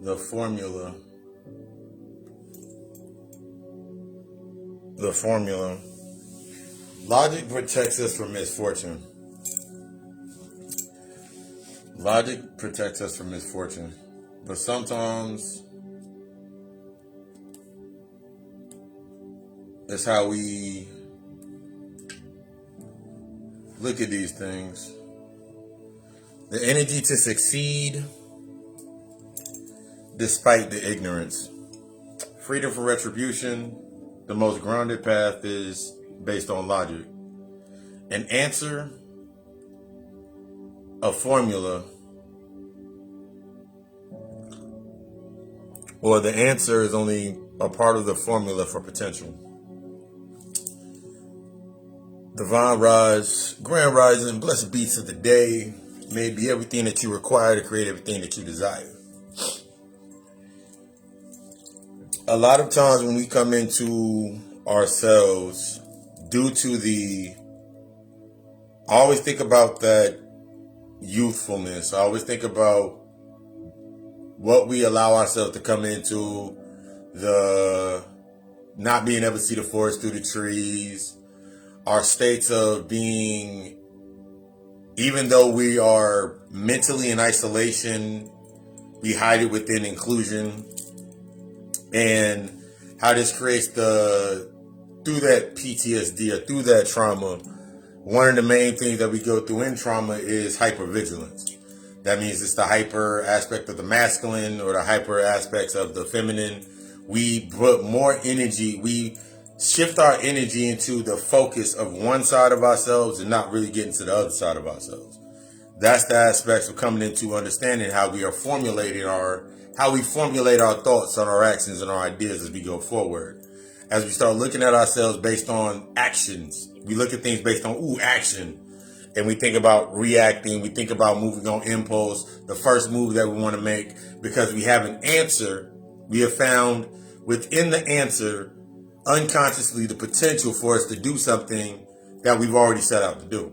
The formula. The formula. Logic protects us from misfortune. Logic protects us from misfortune. But sometimes it's how we look at these things. The energy to succeed despite the ignorance. Freedom from retribution. The most grounded path is based on logic. An answer, a formula, or the answer is only a part of the formula for potential. Divine rise, grand rising, blessed beats of the day. May it be everything that you require to create everything that you desire. A lot of times when we come into ourselves, due to I always think about that youthfulness. I always think about what we allow ourselves to come into, the not being able to see the forest through the trees, our states of being, even though we are mentally in isolation, we hide it within inclusion, and how this creates through that PTSD or through that trauma. One of the main things that we go through in trauma is hypervigilance. That means it's the hyper aspect of the masculine or the hyper aspects of the feminine. We put more energy, we shift our energy into the focus of one side of ourselves and not really getting to the other side of ourselves. That's the aspects of coming into understanding how we formulate our thoughts and our actions and our ideas as we go forward. As we start looking at ourselves based on actions, we look at things based on action, and we think about reacting, we think about moving on impulse, the first move that we want to make, because we have an answer. We have found within the answer unconsciously the potential for us to do something that we've already set out to do.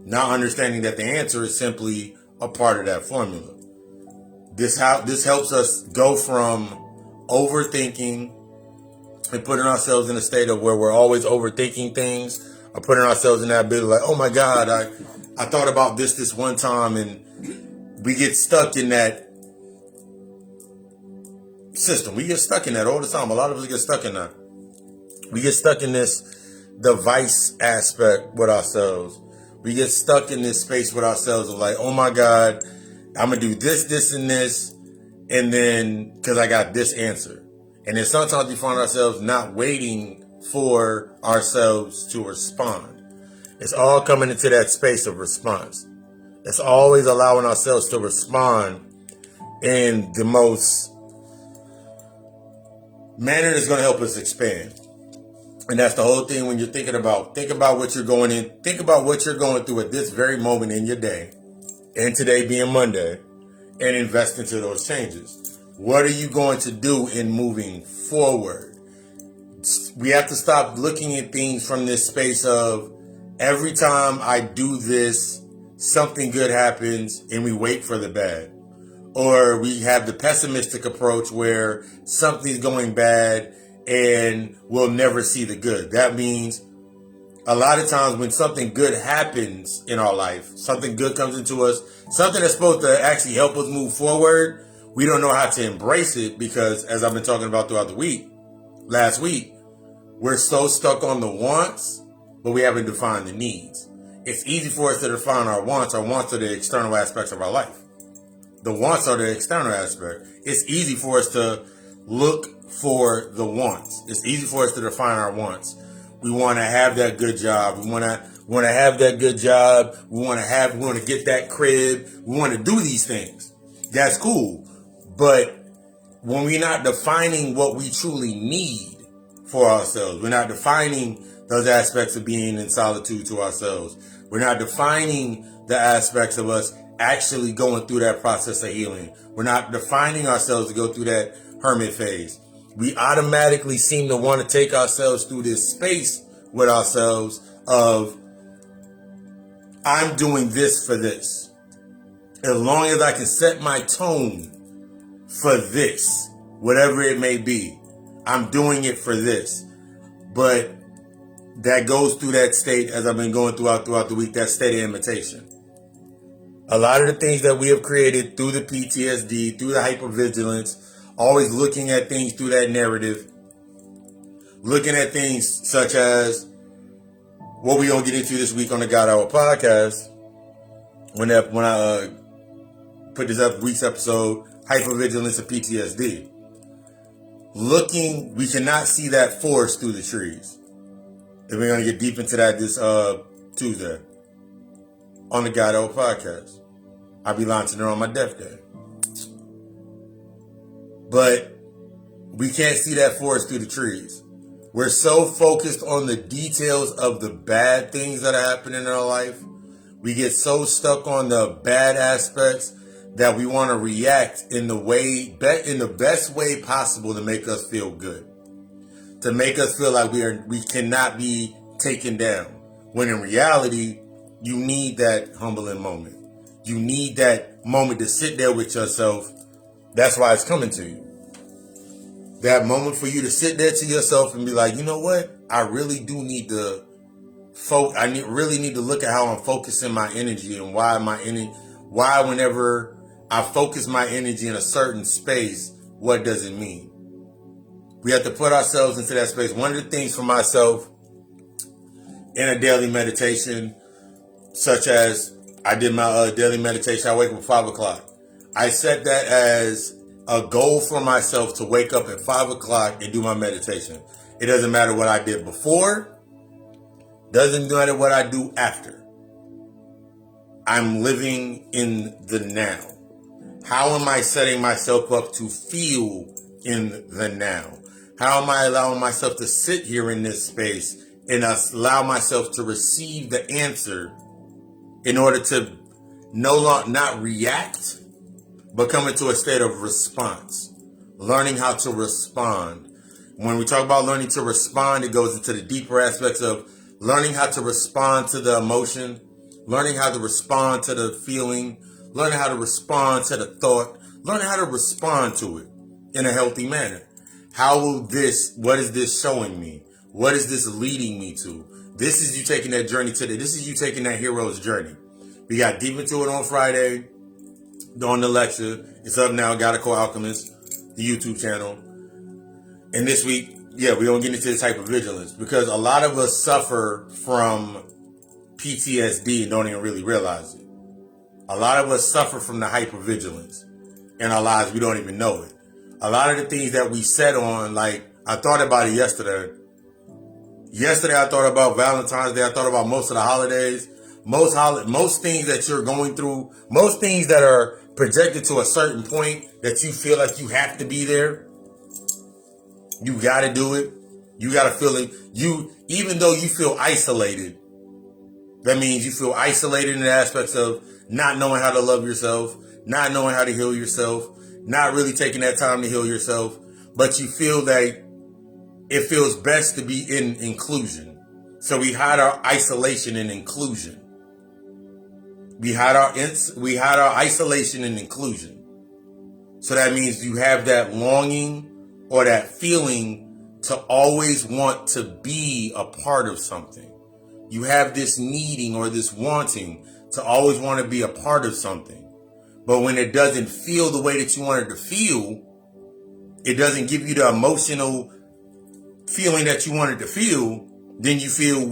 Not understanding that the answer is simply a part of that formula. This helps us go from overthinking and putting ourselves in a state of where we're always overthinking things, or putting ourselves in that bit of like, oh my God, I thought about this one time, and we get stuck in that system. We get stuck in that all the time. A lot of us get stuck in that. We get stuck in this device aspect with ourselves. We get stuck in this space with ourselves of like, oh my God, I'm going to do this, and this, and then because I got this answer. And then sometimes we find ourselves not waiting for ourselves to respond. It's all coming into that space of response. It's always allowing ourselves to respond in the most manner that's going to help us expand. And that's the whole thing when you're think about what you're going in, think about what you're going through at this very moment in your day, and today being Monday, and invest into those changes. What are you going to do in moving forward? We have to stop looking at things from this space of every time I do this, something good happens, and we wait for the bad. Or we have the pessimistic approach where something's going bad and we'll never see the good. That means a lot of times when something good happens in our life, something good comes into us, something that's supposed to actually help us move forward, we don't know how to embrace it because, as I've been talking about throughout the last week, we're so stuck on the wants, but we haven't defined the needs. It's easy for us to define our wants. Our wants are the external aspects of our life. The wants are the external aspect. It's easy for us to look for the wants. It's easy for us to define our wants. We want to have that good job. We want to have that good job. We want to get that crib. We want to do these things. That's cool. But when we're not defining what we truly need for ourselves, we're not defining those aspects of being in solitude to ourselves. We're not defining the aspects of us actually going through that process of healing. We're not defining ourselves to go through that hermit phase. We automatically seem to want to take ourselves through this space with ourselves of, I'm doing this for this. As long as I can set my tone for this, whatever it may be. I'm doing it for this. But that goes through that state, as I've been going throughout the week, that state of imitation. A lot of the things that we have created through the PTSD, through the hypervigilance, always looking at things through that narrative, looking at things such as what we're going to get into this week on the God Hour podcast. When I put this up, week's episode, hypervigilance and PTSD. We cannot see that forest through the trees. And we're going to get deep into that this Tuesday on the God Hour podcast. I'll be launching it on my death day. But we can't see that forest through the trees. We're so focused on the details of the bad things that are happening in our life. We get so stuck on the bad aspects that we want to react in the best way possible to make us feel good. To make us feel like we cannot be taken down. When in reality, you need that humbling moment. You need that moment to sit there with yourself. That's why it's coming to you. That moment for you to sit there to yourself and be like, you know what? I really do need to really need to look at how I'm focusing my energy and why whenever I focus my energy in a certain space, what does it mean? We have to put ourselves into that space. One of the things for myself in a daily meditation, such as I did my daily meditation, I wake up at 5 o'clock. I set that as a goal for myself to wake up at 5 o'clock and do my meditation. It doesn't matter what I did before. Doesn't matter what I do after. I'm living in the now. How am I setting myself up to feel in the now? How am I allowing myself to sit here in this space and allow myself to receive the answer in order to not react, but come into a state of response? Learning how to respond. When we talk about learning to respond, it goes into the deeper aspects of learning how to respond to the emotion, learning how to respond to the feeling, learning how to respond to the thought, learning how to respond to it in a healthy manner. What is this showing me? What is this leading me to? This is you taking that journey today. This is you taking that hero's journey. We got deep into it on Friday during the lecture. It's up now, Gotta Call Alkhemist, the YouTube channel. And this week, we don't get into this type of vigilance because a lot of us suffer from PTSD and don't even really realize it. A lot of us suffer from the hypervigilance in our lives. We don't even know it. A lot of the things that we set on, like I thought about it yesterday. Yesterday, I thought about Valentine's Day. I thought about most of the holidays. Most things that you're going through, most things that are projected to a certain point that you feel like you have to be there. You got to do it. You got to feel it. Even though you feel isolated, that means you feel isolated in the aspects of not knowing how to love yourself, not knowing how to heal yourself, not really taking that time to heal yourself, but you feel that it feels best to be in inclusion. So we hide our isolation in inclusion. We hide our isolation in inclusion. So that means you have that longing or that feeling to always want to be a part of something. You have this needing or this wanting to always want to be a part of something. But when it doesn't feel the way that you want it to feel, it doesn't give you the emotional feeling that you wanted to feel, then you feel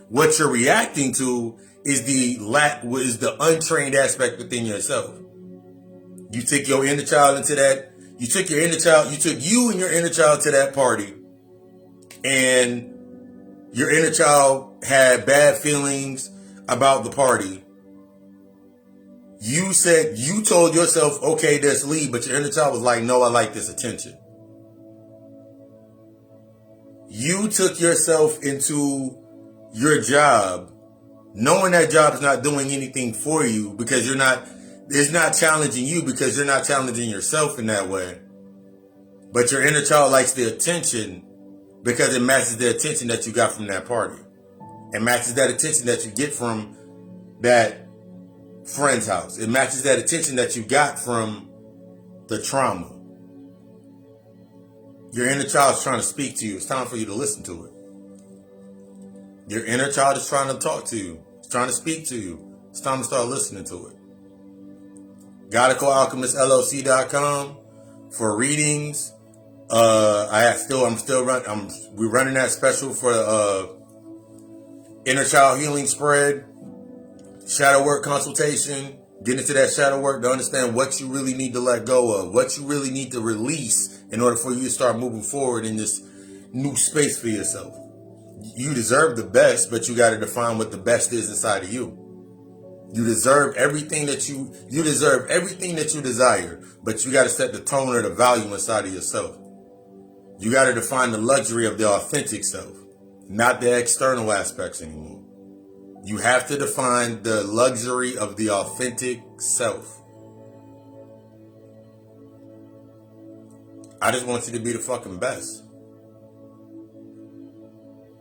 what you're reacting to is the untrained aspect within yourself. You took your inner child into that. You took you and your inner child to that party, and your inner child had bad feelings about the party. You told yourself, okay, let's leave, but your inner child was like, no, I like this attention. You took yourself into your job, knowing that job is not doing anything for you because it's not challenging you because you're not challenging yourself in that way. But your inner child likes the attention because it matches the attention that you got from that party. It matches that attention that you get from that friend's house. It matches that attention that you got from the trauma. Your inner child is trying to speak to you. It's time for you to listen to it. Your inner child is trying to talk to you. It's trying to speak to you. It's time to start listening to it. GodaCoAlchemistLLC.com for readings. We're running that special for inner child healing spread, shadow work consultation. Get into that shadow work to understand what you really need to let go of, what you really need to release in order for you to start moving forward in this new space for yourself. You deserve the best, but you got to define what the best is inside of you. You deserve everything that you desire, but you got to set the tone or the value inside of yourself. You got to define the luxury of the authentic self, not the external aspects anymore. You have to define the luxury of the authentic self. I just want you to be the fucking best.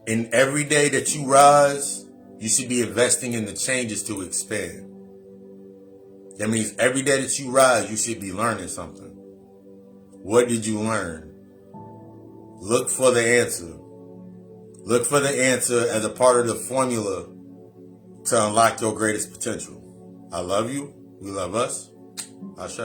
And every day that you rise, you should be investing in the changes to expand. That means every day that you rise, you should be learning something. What did you learn? Look for the answer. Look for the answer as a part of the formula to unlock your greatest potential. I love you. We love us. Ashe.